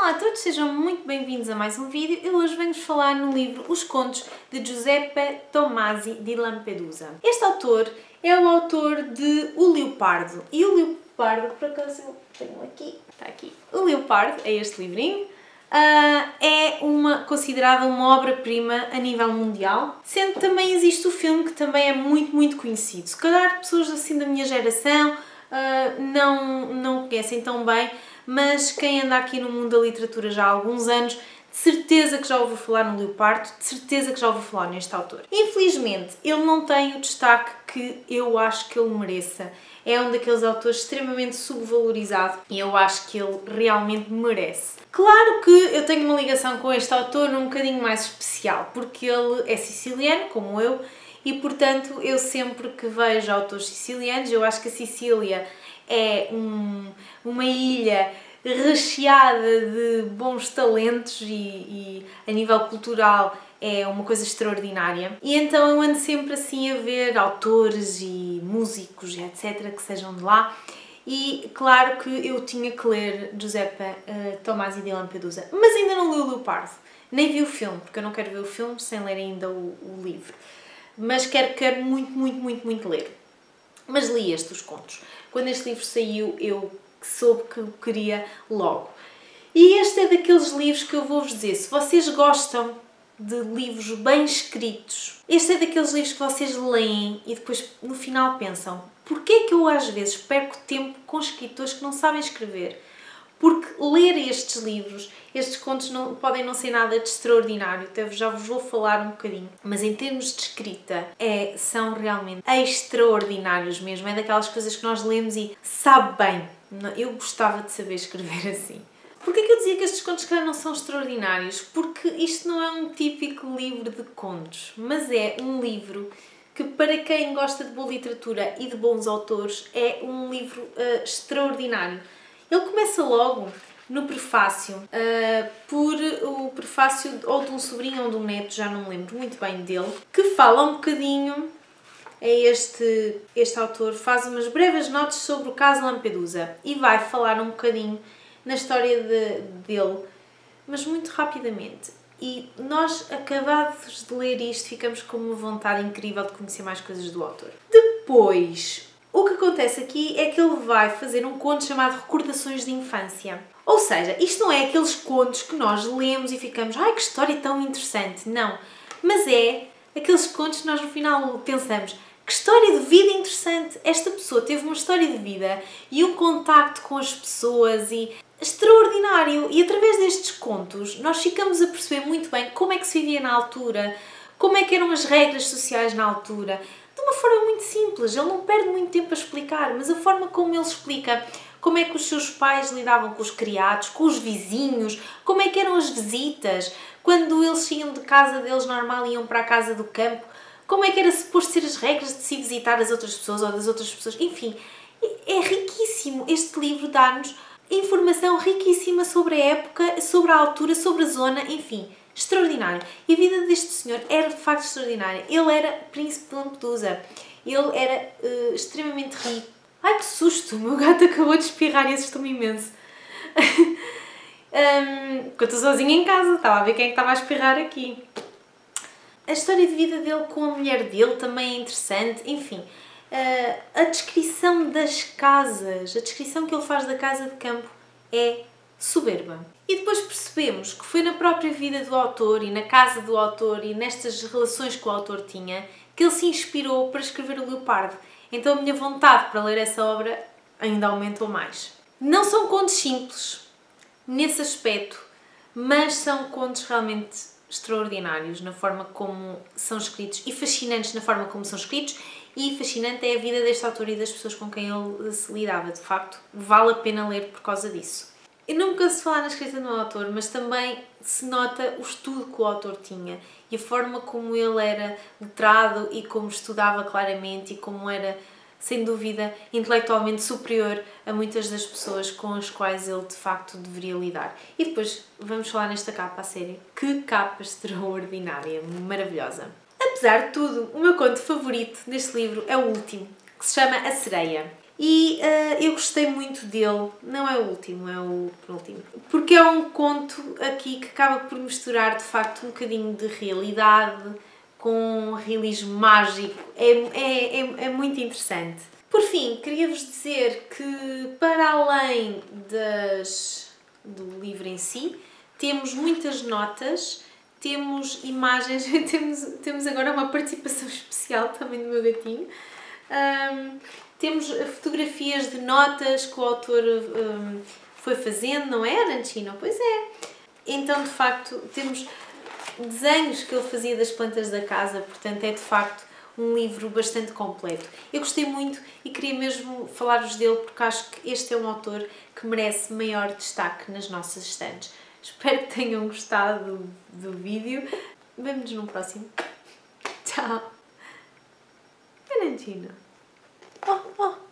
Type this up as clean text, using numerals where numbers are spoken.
Olá a todos, sejam muito bem-vindos a mais um vídeo. Eu hoje venho-vos falar no livro Os Contos de Giuseppe Tomasi di Lampedusa. Este autor é o autor de O Leopardo. E o Leopardo, por acaso eu tenho aqui, está aqui. O Leopardo é este livrinho. É considerada uma obra-prima a nível mundial, sendo que também existe o filme que também é muito conhecido. Se calhar pessoas assim da minha geração não conhecem tão bem, mas quem anda aqui no mundo da literatura já há alguns anos, de certeza que já ouviu falar no Leopardo, de certeza que já ouviu falar neste autor. Infelizmente, ele não tem o destaque que eu acho que ele mereça. É um daqueles autores extremamente subvalorizado e eu acho que ele realmente merece. Claro que eu tenho uma ligação com este autor um bocadinho mais especial, porque ele é siciliano, como eu, e portanto eu sempre que vejo autores sicilianos, eu acho que a Sicília é uma ilha recheada de bons talentos e a nível cultural é uma coisa extraordinária. E então eu ando sempre assim a ver autores e músicos e etc. que sejam de lá. E claro que eu tinha que ler Giuseppe Tomasi di Lampedusa, mas ainda não li o Leopardo, nem vi o filme, porque eu não quero ver o filme sem ler ainda o livro. Mas quero muito ler. Mas li estes contos. Quando este livro saiu, eu soube que eu queria logo. E este é daqueles livros que eu vou-vos dizer, se vocês gostam de livros bem escritos, este é daqueles livros que vocês leem e depois no final pensam, porquê é que eu às vezes perco tempo com escritores que não sabem escrever? Porque ler estes livros, estes contos podem não ser nada de extraordinário, até já vos vou falar um bocadinho, mas em termos de escrita são realmente extraordinários mesmo, é daquelas coisas que nós lemos e sabe bem. Eu gostava de saber escrever assim. Porquê que eu dizia que estes contos não são extraordinários? Porque isto não é um típico livro de contos, mas é um livro que para quem gosta de boa literatura e de bons autores é um livro extraordinário. Ele começa logo no prefácio, por o prefácio ou de um sobrinho ou de um neto, já não me lembro muito bem dele, que fala um bocadinho, este autor faz umas breves notas sobre o caso Lampedusa e vai falar um bocadinho na história dele, mas muito rapidamente. E nós, acabados de ler isto, ficamos com uma vontade incrível de conhecer mais coisas do autor. Depois, o que acontece aqui é que ele vai fazer um conto chamado Recordações de Infância. Ou seja, isto não é aqueles contos que nós lemos e ficamos, ai que história tão interessante, não. Mas é aqueles contos que nós no final pensamos, que história de vida interessante, esta pessoa teve uma história de vida e um contacto com as pessoas e extraordinário. E através destes contos nós ficamos a perceber muito bem como é que se vivia na altura, como é que eram as regras sociais na altura, de uma forma muito simples. Ele não perde muito tempo a explicar, mas a forma como ele explica como é que os seus pais lidavam com os criados, com os vizinhos, como é que eram as visitas, quando eles saíam de casa deles normal e iam para a casa do campo, como é que era suposto ser as regras de se visitar as outras pessoas ou das outras pessoas. Enfim, é riquíssimo. Este livro dá-nos informação riquíssima sobre a época, sobre a altura, sobre a zona, enfim, extraordinário. E a vida deste senhor era de facto extraordinária. Ele era príncipe de Lampedusa. Ele era extremamente rico. Ai, que susto! O meu gato acabou de espirrar e assustou-me imenso. Porque eu estou sozinha em casa, estava a ver quem é que estava a espirrar aqui. A história de vida dele com a mulher dele também é interessante. Enfim, a descrição das casas, a descrição que ele faz da casa de campo é soberba. E depois percebemos que foi na própria vida do autor e na casa do autor e nestas relações que o autor tinha que ele se inspirou para escrever o Leopardo. Então a minha vontade para ler essa obra ainda aumentou mais. Não são contos simples nesse aspecto, mas são contos realmente extraordinários na forma como são escritos e fascinantes na forma como são escritos, e fascinante é a vida deste autor e das pessoas com quem ele se lidava. De facto, vale a pena ler por causa disso. Eu não me canso de falar na escrita do autor, mas também se nota o estudo que o autor tinha e a forma como ele era letrado e como estudava claramente e como era, sem dúvida, intelectualmente superior a muitas das pessoas com as quais ele de facto deveria lidar. E depois vamos falar nesta capa a sério. Que capa extraordinária, maravilhosa. Apesar de tudo, o meu conto favorito neste livro é o último, que se chama A Sereia. E eu gostei muito dele, não é o último, é o penúltimo, porque é um conto aqui que acaba por misturar de facto um bocadinho de realidade com realismo mágico, é muito interessante. Por fim, queria-vos dizer que para além do livro em si, temos muitas notas, temos imagens, temos agora uma participação especial também do meu gatinho. Temos fotografias de notas que o autor foi fazendo, não é, Arancino? Pois é. Então, de facto, temos desenhos que ele fazia das plantas da casa, portanto é de facto um livro bastante completo. Eu gostei muito e queria mesmo falar-vos dele porque acho que este é um autor que merece maior destaque nas nossas estantes. Espero que tenham gostado do vídeo. Vemo-nos no próximo. Tchau! Arancino! Oh, oh!